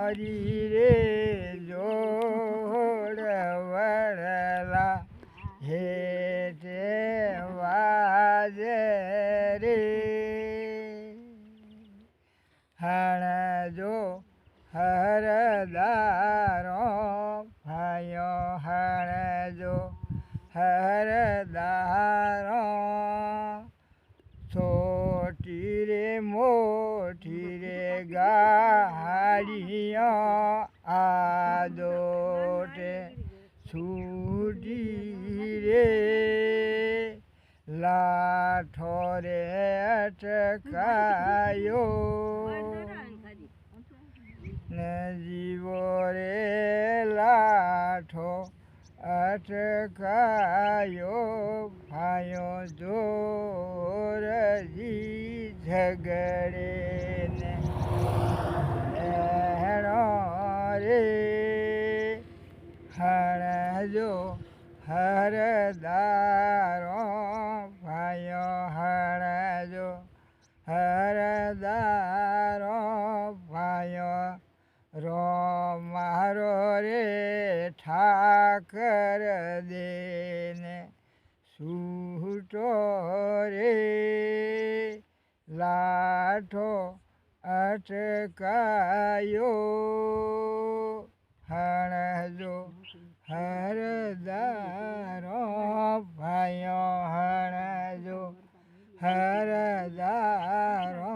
હરી રે જોડ વડલા હેઠે વાજે રે હણજો હરદારો ભાયો હણજો હરદારો છોટી રે મોટી રે ગાડીઓ આદોટે છૂટી રે લાઠો રે અટકાયો ને જીવો રે લાઠો અટકાયો ભાયો જોરજી ઝઘડે ને એણો રે હણજો હરદારો ભાયો હણજો હરદારો ભાયો રો મારો રે ઠાકર દેને છૂટો રે લાઠો અટકાયો હણજો હરદારો ભાયો હણજો હરદારો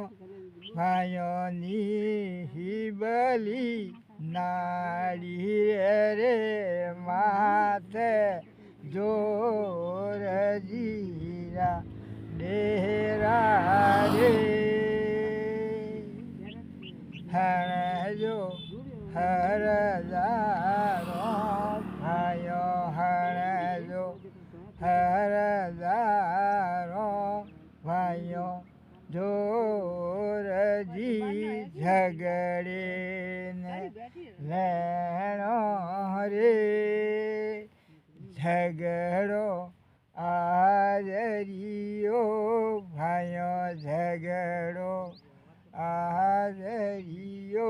ભાયો નિહિબલી નાડી રે માથે જોર જીરા ડેરા રે હણજો હરદારો ભાયો હણજો હરદારો ભાયો જોરજી ઝઘડે ને લેણો રે ઝઘડો આદરિયો ભાયો ઝઘડો આદરિયો